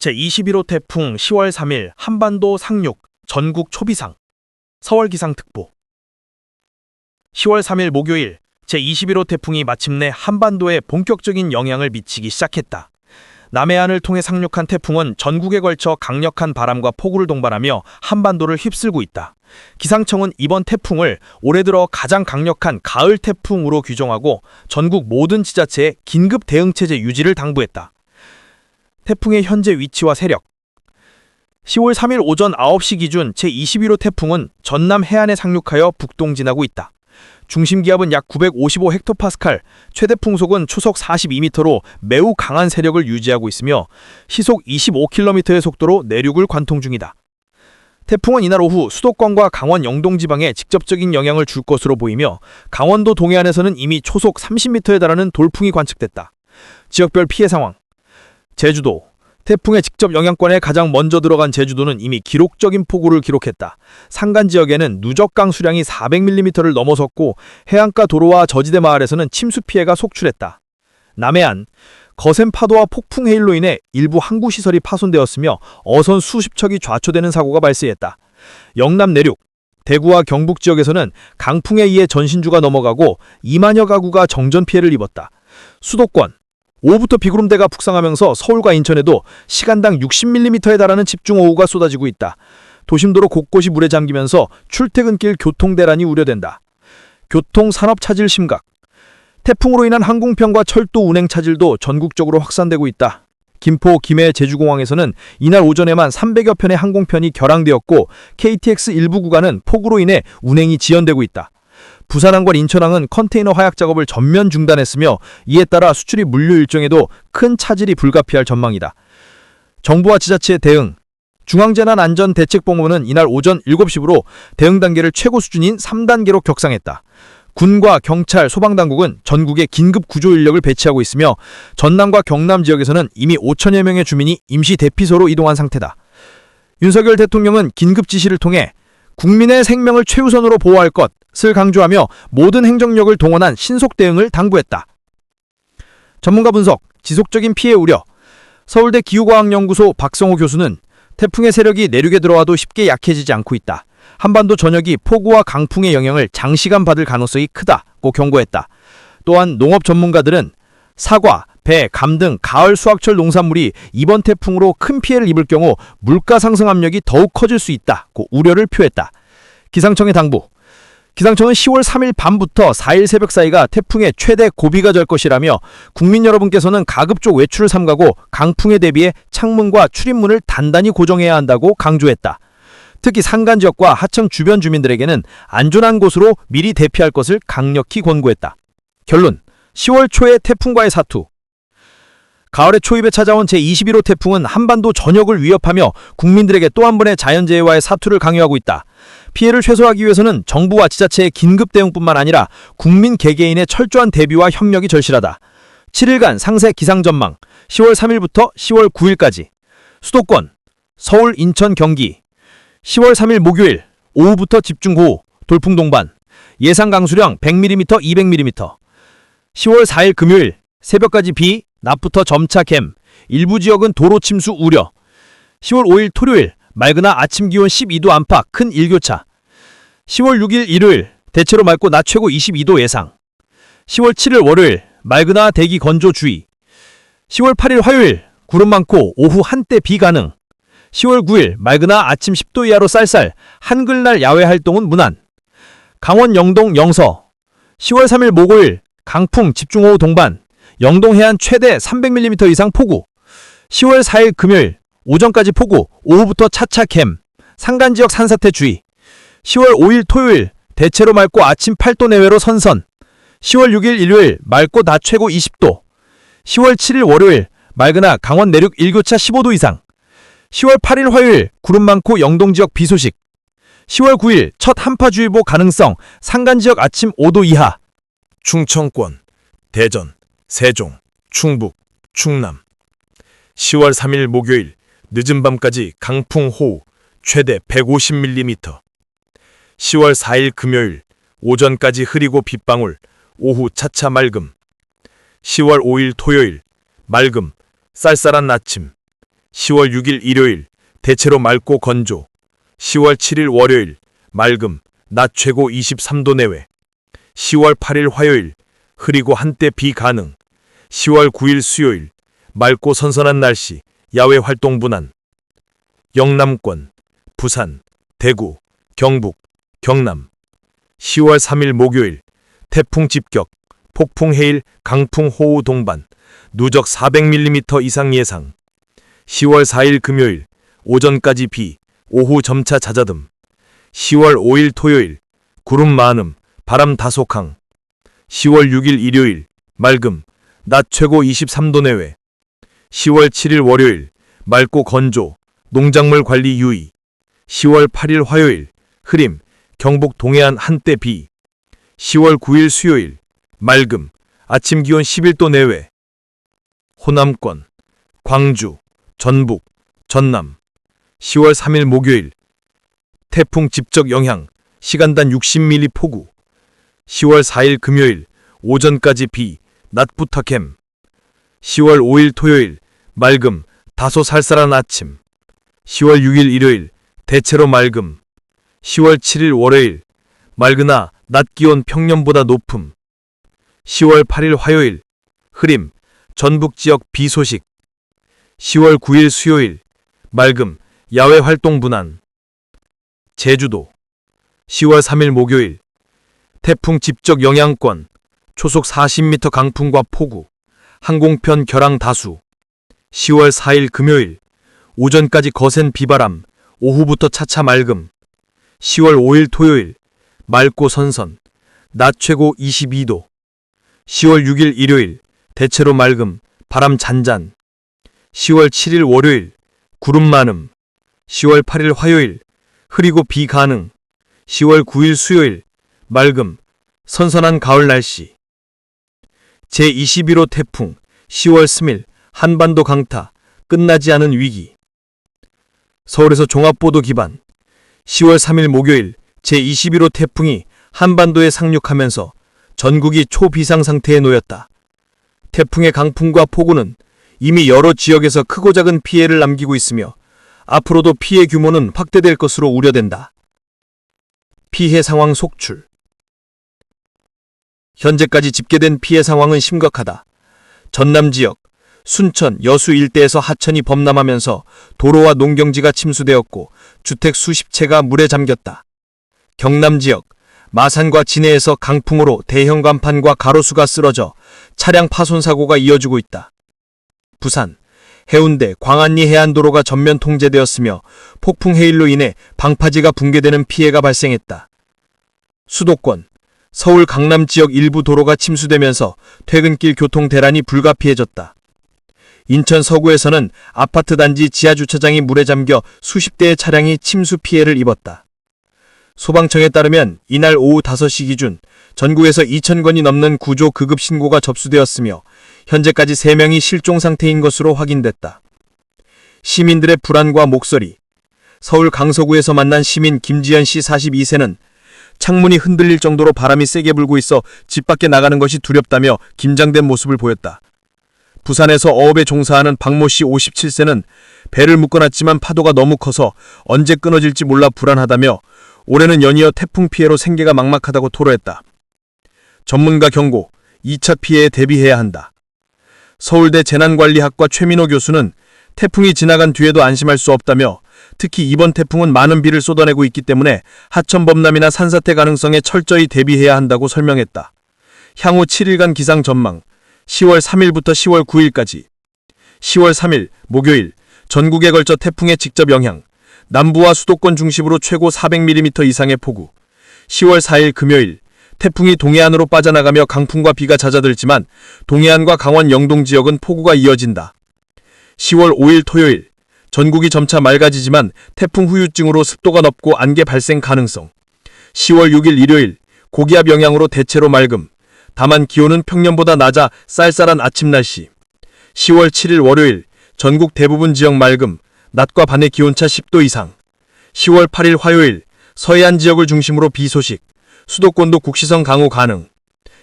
제21호 태풍 10월 3일 한반도 상륙 전국 초비상 서울기상특보 10월 3일 목요일 제21호 태풍이 마침내 한반도에 본격적인 영향을 미치기 시작했다. 남해안을 통해 상륙한 태풍은 전국에 걸쳐 강력한 바람과 폭우를 동반하며 한반도를 휩쓸고 있다. 기상청은 이번 태풍을 올해 들어 가장 강력한 가을 태풍으로 규정하고 전국 모든 지자체에 긴급 대응체제 유지를 당부했다. 태풍의 현재 위치와 세력 10월 3일 오전 9시 기준 제21호 태풍은 전남 해안에 상륙하여 북동진하고 있다. 중심기압은 약 955헥토파스칼, 최대 풍속은 초속 42m로 매우 강한 세력을 유지하고 있으며 시속 25km의 속도로 내륙을 관통 중이다. 태풍은 이날 오후 수도권과 강원 영동 지방에 직접적인 영향을 줄 것으로 보이며 강원도 동해안에서는 이미 초속 30m에 달하는 돌풍이 관측됐다. 지역별 피해 상황 제주도 태풍의 직접 영향권에 가장 먼저 들어간 제주도는 이미 기록적인 폭우를 기록했다. 산간 지역에는 누적강 수량이 400mm를 넘어섰고 해안가 도로와 저지대 마을에서는 침수 피해가 속출했다. 남해안 거센 파도와 폭풍 해일로 인해 일부 항구 시설이 파손되었으며 어선 수십 척이 좌초되는 사고가 발생했다. 영남 내륙 대구와 경북 지역에서는 강풍에 의해 전신주가 넘어가고 2만여 가구가 정전 피해를 입었다. 수도권 오후부터 비구름대가 북상하면서 서울과 인천에도 시간당 60mm에 달하는 집중호우가 쏟아지고 있다. 도심도로 곳곳이 물에 잠기면서 출퇴근길 교통대란이 우려된다. 교통 산업 차질 심각 태풍으로 인한 항공편과 철도 운행 차질도 전국적으로 확산되고 있다. 김포, 김해, 제주공항에서는 이날 오전에만 300여 편의 항공편이 결항되었고 KTX 일부 구간은 폭우로 인해 운행이 지연되고 있다. 부산항과 인천항은 컨테이너 화약 작업을 전면 중단했으며 이에 따라 수출입 물류 일정에도 큰 차질이 불가피할 전망이다. 정부와 지자체의 대응 중앙재난안전대책본부는 이날 오전 7시부로 대응 단계를 최고 수준인 3단계로 격상했다. 군과 경찰, 소방당국은 전국에 긴급 구조 인력을 배치하고 있으며 전남과 경남 지역에서는 이미 5천여 명의 주민이 임시 대피소로 이동한 상태다. 윤석열 대통령은 긴급 지시를 통해 국민의 생명을 최우선으로 보호할 것을 강조하며 모든 행정력을 동원한 신속 대응을 당부했다. 전문가 분석, 지속적인 피해 우려 서울대 기후과학연구소 박성호 교수는 태풍의 세력이 내륙에 들어와도 쉽게 약해지지 않고 있다. 한반도 전역이 폭우와 강풍의 영향을 장시간 받을 가능성이 크다고 경고했다. 또한 농업 전문가들은 사과, 배, 감 등 가을 수확철 농산물이 이번 태풍으로 큰 피해를 입을 경우 물가 상승 압력이 더욱 커질 수 있다고 우려를 표했다. 기상청의 당부 기상청은 10월 3일 밤부터 4일 새벽 사이가 태풍의 최대 고비가 될 것이라며 국민 여러분께서는 가급적 외출을 삼가고 강풍에 대비해 창문과 출입문을 단단히 고정해야 한다고 강조했다. 특히 산간 지역과 하청 주변 주민들에게는 안전한 곳으로 미리 대피할 것을 강력히 권고했다. 결론 10월 초에 태풍과의 사투 가을의 초입에 찾아온 제21호 태풍은 한반도 전역을 위협하며 국민들에게 또 한 번의 자연재해와의 사투를 강요하고 있다. 피해를 최소화하기 위해서는 정부와 지자체의 긴급 대응뿐만 아니라 국민 개개인의 철저한 대비와 협력이 절실하다. 7일간 상세 기상 전망 10월 3일부터 10월 9일까지 수도권 서울, 인천, 경기 10월 3일 목요일 오후부터 집중호우, 돌풍 동반 예상 강수량 100mm, 200mm 10월 4일 금요일 새벽까지 비, 낮부터 점차 갬, 일부 지역은 도로 침수 우려 10월 5일 토요일 맑으나 아침 기온 12도 안팎 큰 일교차 10월 6일 일요일 대체로 맑고 낮 최고 22도 예상 10월 7일 월요일 맑으나 대기 건조 주의 10월 8일 화요일 구름 많고 오후 한때 비 가능 10월 9일 맑으나 아침 10도 이하로 쌀쌀 한글날 야외 활동은 무난 강원 영동 영서 10월 3일 목요일 강풍 집중호우 동반 영동 해안 최대 300mm 이상 폭우 10월 4일 금요일 오전까지 폭우 오후부터 차차 갬 산간지역 산사태 주의 10월 5일 토요일 대체로 맑고 아침 8도 내외로 선선 10월 6일 일요일 맑고 낮 최고 20도 10월 7일 월요일 맑으나 강원 내륙 일교차 15도 이상 10월 8일 화요일 구름 많고 영동 지역 비 소식 10월 9일 첫 한파주의보 가능성 산간지역 아침 5도 이하 충청권, 대전, 세종, 충북, 충남 10월 3일 목요일 늦은 밤까지 강풍 호우 최대 150mm 10월 4일 금요일 오전까지 흐리고 빗방울 오후 차차 맑음 10월 5일 토요일 맑음 쌀쌀한 아침 10월 6일 일요일 대체로 맑고 건조. 10월 7일 월요일 맑음, 낮 최고 23도 내외. 10월 8일 화요일 흐리고 한때 비 가능. 10월 9일 수요일 맑고 선선한 날씨, 야외 활동 분한. 영남권, 부산, 대구, 경북, 경남. 10월 3일 목요일 태풍 집격, 폭풍 해일, 강풍 호우 동반, 누적 400mm 이상 예상. 10월 4일 금요일 오전까지 비, 오후 점차 잦아듦. 10월 5일 토요일 구름 많음, 바람 다소강. 10월 6일 일요일 맑음, 낮 최고 23도 내외. 10월 7일 월요일 맑고 건조, 농작물 관리 유의. 10월 8일 화요일 흐림, 경북 동해안 한때 비. 10월 9일 수요일 맑음, 아침 기온 11도 내외. 호남권, 광주, 전북, 전남. 10월 3일 목요일 태풍 집적 영향, 시간당 60mm 폭우. 10월 4일 금요일 오전까지 비, 낮부터 갬. 10월 5일 토요일 맑음, 다소 쌀쌀한 아침. 10월 6일 일요일 대체로 맑음. 10월 7일 월요일 맑으나 낮 기온 평년보다 높음. 10월 8일 화요일 흐림, 전북 지역 비 소식. 10월 9일 수요일 맑음, 야외 활동 분한. 제주도 10월 3일 목요일 태풍 집적 영향권, 초속 40m 강풍과 폭우, 항공편 결항 다수. 10월 4일 금요일 오전까지 거센 비바람, 오후부터 차차 맑음. 10월 5일 토요일 맑고 선선, 낮 최고 22도. 10월 6일 일요일 대체로 맑음, 바람 잔잔. 10월 7일 월요일 구름 많음. 10월 8일 화요일 흐리고 비 가능. 10월 9일 수요일 맑음, 선선한 가을 날씨. 제21호 태풍 10월 3일 한반도 강타, 끝나지 않은 위기. 서울에서 종합보도 기반. 10월 3일 목요일 제21호 태풍이 한반도에 상륙하면서 전국이 초비상 상태에 놓였다. 태풍의 강풍과 폭우는 이미 여러 지역에서 크고 작은 피해를 남기고 있으며 앞으로도 피해 규모는 확대될 것으로 우려된다. 피해 상황 속출. 현재까지 집계된 피해 상황은 심각하다. 전남 지역, 순천, 여수 일대에서 하천이 범람하면서 도로와 농경지가 침수되었고 주택 수십 채가 물에 잠겼다. 경남 지역, 마산과 진해에서 강풍으로 대형 간판과 가로수가 쓰러져 차량 파손 사고가 이어지고 있다. 부산, 해운대, 광안리 해안도로가 전면 통제되었으며 폭풍 해일로 인해 방파제가 붕괴되는 피해가 발생했다. 수도권, 서울 강남 지역 일부 도로가 침수되면서 퇴근길 교통 대란이 불가피해졌다. 인천 서구에서는 아파트 단지 지하주차장이 물에 잠겨 수십 대의 차량이 침수 피해를 입었다. 소방청에 따르면 이날 오후 5시 기준 전국에서 2,000건이 넘는 구조 급급 신고가 접수되었으며 현재까지 3명이 실종 상태인 것으로 확인됐다. 시민들의 불안과 목소리. 서울 강서구에서 만난 시민 김지연 씨 42세는 창문이 흔들릴 정도로 바람이 세게 불고 있어 집 밖에 나가는 것이 두렵다며 긴장된 모습을 보였다. 부산에서 어업에 종사하는 박모 씨 57세는 배를 묶어놨지만 파도가 너무 커서 언제 끊어질지 몰라 불안하다며 올해는 연이어 태풍 피해로 생계가 막막하다고 토로했다. 전문가 경고, 2차 피해에 대비해야 한다. 서울대 재난관리학과 최민호 교수는 태풍이 지나간 뒤에도 안심할 수 없다며 특히 이번 태풍은 많은 비를 쏟아내고 있기 때문에 하천 범람이나 산사태 가능성에 철저히 대비해야 한다고 설명했다. 향후 7일간 기상 전망, 10월 3일부터 10월 9일까지. 10월 3일 목요일 전국에 걸쳐 태풍의 직접 영향, 남부와 수도권 중심으로 최고 400mm 이상의 폭우. 10월 4일 금요일 태풍이 동해안으로 빠져나가며 강풍과 비가 잦아들지만 동해안과 강원 영동 지역은 폭우가 이어진다. 10월 5일 토요일 전국이 점차 맑아지지만 태풍 후유증으로 습도가 높고 안개 발생 가능성. 10월 6일 일요일 고기압 영향으로 대체로 맑음. 다만 기온은 평년보다 낮아 쌀쌀한 아침 날씨. 10월 7일 월요일 전국 대부분 지역 맑음. 낮과 밤의 기온차 10도 이상. 10월 8일 화요일 서해안 지역을 중심으로 비 소식. 수도권도 국시성 강우 가능.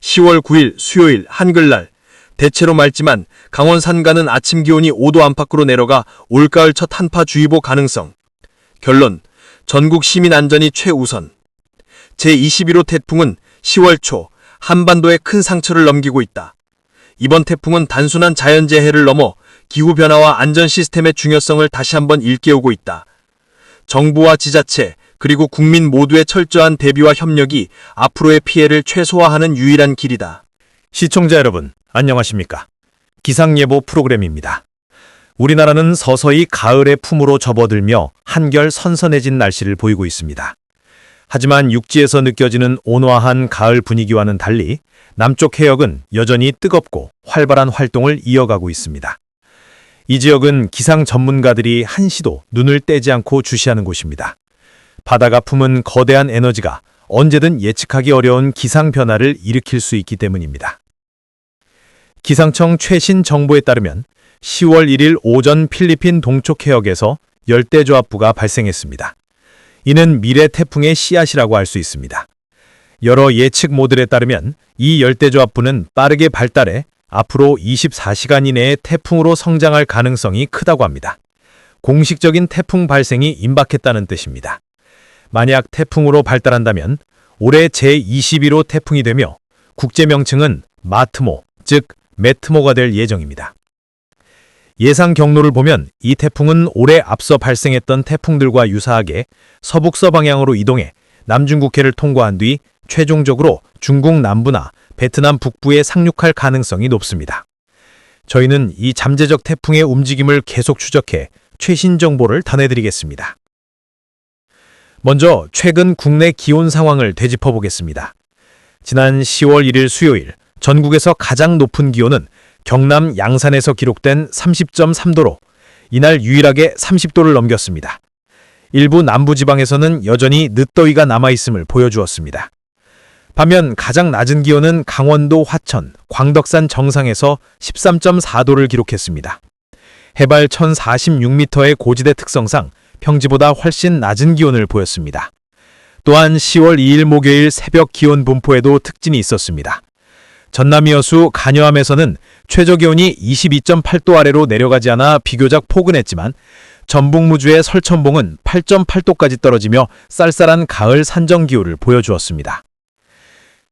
10월 9일 수요일 한글날 대체로 맑지만 강원 산간은 아침 기온이 5도 안팎으로 내려가 올가을 첫 한파주의보 가능성. 결론, 전국 시민 안전이 최우선. 제21호 태풍은 10월 초 한반도에 큰 상처를 넘기고 있다. 이번 태풍은 단순한 자연재해를 넘어 기후변화와 안전 시스템의 중요성을 다시 한번 일깨우고 있다. 정부와 지자체, 그리고 국민 모두의 철저한 대비와 협력이 앞으로의 피해를 최소화하는 유일한 길이다. 시청자 여러분, 안녕하십니까? 기상예보 프로그램입니다. 우리나라는 서서히 가을의 품으로 접어들며 한결 선선해진 날씨를 보이고 있습니다. 하지만 육지에서 느껴지는 온화한 가을 분위기와는 달리 남쪽 해역은 여전히 뜨겁고 활발한 활동을 이어가고 있습니다. 이 지역은 기상 전문가들이 한시도 눈을 떼지 않고 주시하는 곳입니다. 바다가 품은 거대한 에너지가 언제든 예측하기 어려운 기상 변화를 일으킬 수 있기 때문입니다. 기상청 최신 정보에 따르면 10월 1일 오전 필리핀 동쪽 해역에서 열대저압부가 발생했습니다. 이는 미래 태풍의 씨앗이라고 할 수 있습니다. 여러 예측 모델에 따르면 이 열대저압부는 빠르게 발달해 앞으로 24시간 이내에 태풍으로 성장할 가능성이 크다고 합니다. 공식적인 태풍 발생이 임박했다는 뜻입니다. 만약 태풍으로 발달한다면 올해 제21호 태풍이 되며 국제 명칭은 마트모, 즉 매트모가 될 예정입니다. 예상 경로를 보면 이 태풍은 올해 앞서 발생했던 태풍들과 유사하게 서북서 방향으로 이동해 남중국해를 통과한 뒤 최종적으로 중국 남부나 베트남 북부에 상륙할 가능성이 높습니다. 저희는 이 잠재적 태풍의 움직임을 계속 추적해 최신 정보를 전해드리겠습니다. 먼저 최근 국내 기온 상황을 되짚어 보겠습니다. 지난 10월 1일 수요일 전국에서 가장 높은 기온은 경남 양산에서 기록된 30.3도로 이날 유일하게 30도를 넘겼습니다. 일부 남부지방에서는 여전히 늦더위가 남아있음을 보여주었습니다. 반면 가장 낮은 기온은 강원도 화천, 광덕산 정상에서 13.4도를 기록했습니다. 해발 1046m의 고지대 특성상 평지보다 훨씬 낮은 기온을 보였습니다. 또한 10월 2일 목요일 새벽 기온 분포에도 특징이 있었습니다. 전남 여수 간여암에서는 최저기온이 22.8도 아래로 내려가지 않아 비교적 포근했지만 전북 무주의 설천봉은 8.8도까지 떨어지며 쌀쌀한 가을 산정기후를 보여주었습니다.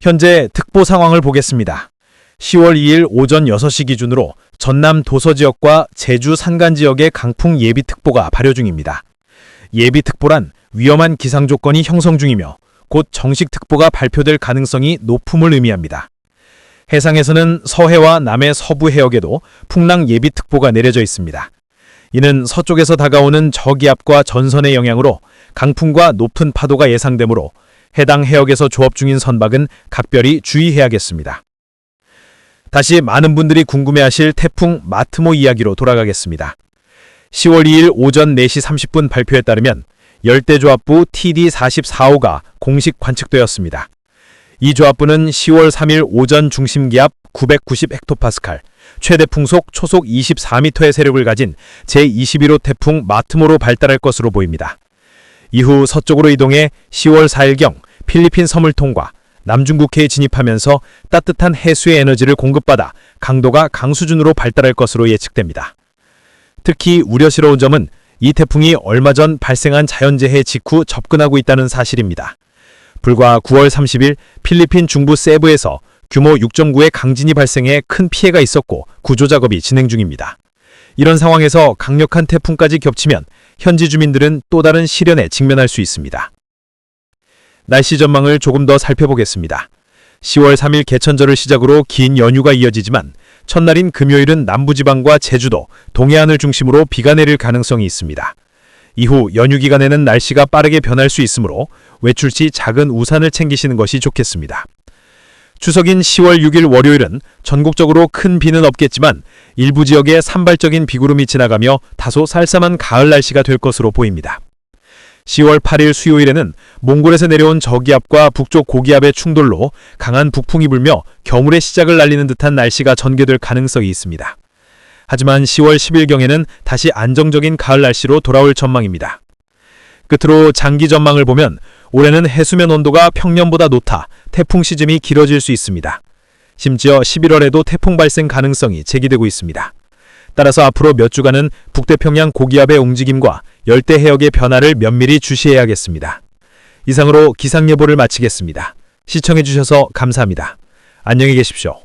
현재 특보 상황을 보겠습니다. 10월 2일 오전 6시 기준으로 전남 도서 지역과 제주 산간 지역의 강풍 예비특보가 발효 중입니다. 예비특보란 위험한 기상 조건이 형성 중이며 곧 정식 특보가 발표될 가능성이 높음을 의미합니다. 해상에서는 서해와 남해 서부 해역에도 풍랑 예비특보가 내려져 있습니다. 이는 서쪽에서 다가오는 저기압과 전선의 영향으로 강풍과 높은 파도가 예상되므로 해당 해역에서 조업 중인 선박은 각별히 주의해야겠습니다. 다시 많은 분들이 궁금해하실 태풍 마트모 이야기로 돌아가겠습니다. 10월 2일 오전 4시 30분 발표에 따르면 열대조압부 TD44호가 공식 관측되었습니다. 이 조압부는 10월 3일 오전 중심기압 990헥토파스칼, 최대 풍속 초속 24m의 세력을 가진 제21호 태풍 마트모로 발달할 것으로 보입니다. 이후 서쪽으로 이동해 10월 4일경 필리핀 섬을 통과, 남중국해에 진입하면서 따뜻한 해수의 에너지를 공급받아 강도가 강수준으로 발달할 것으로 예측됩니다. 특히 우려스러운 점은 이 태풍이 얼마 전 발생한 자연재해 직후 접근하고 있다는 사실입니다. 불과 9월 30일 필리핀 중부 세부에서 규모 6.9의 강진이 발생해 큰 피해가 있었고 구조 작업이 진행 중입니다. 이런 상황에서 강력한 태풍까지 겹치면 현지 주민들은 또 다른 시련에 직면할 수 있습니다. 날씨 전망을 조금 더 살펴보겠습니다. 10월 3일 개천절을 시작으로 긴 연휴가 이어지지만 첫날인 금요일은 남부지방과 제주도, 동해안을 중심으로 비가 내릴 가능성이 있습니다. 이후 연휴 기간에는 날씨가 빠르게 변할 수 있으므로 외출 시 작은 우산을 챙기시는 것이 좋겠습니다. 추석인 10월 6일 월요일은 전국적으로 큰 비는 없겠지만 일부 지역에 산발적인 비구름이 지나가며 다소 쌀쌀한 가을 날씨가 될 것으로 보입니다. 10월 8일 수요일에는 몽골에서 내려온 저기압과 북쪽 고기압의 충돌로 강한 북풍이 불며 겨울의 시작을 알리는 듯한 날씨가 전개될 가능성이 있습니다. 하지만 10월 10일경에는 다시 안정적인 가을 날씨로 돌아올 전망입니다. 끝으로 장기 전망을 보면 올해는 해수면 온도가 평년보다 높아 태풍 시즌이 길어질 수 있습니다. 심지어 11월에도 태풍 발생 가능성이 제기되고 있습니다. 따라서 앞으로 몇 주간은 북태평양 고기압의 움직임과 열대 해역의 변화를 면밀히 주시해야겠습니다. 이상으로 기상예보를 마치겠습니다. 시청해주셔서 감사합니다. 안녕히 계십시오.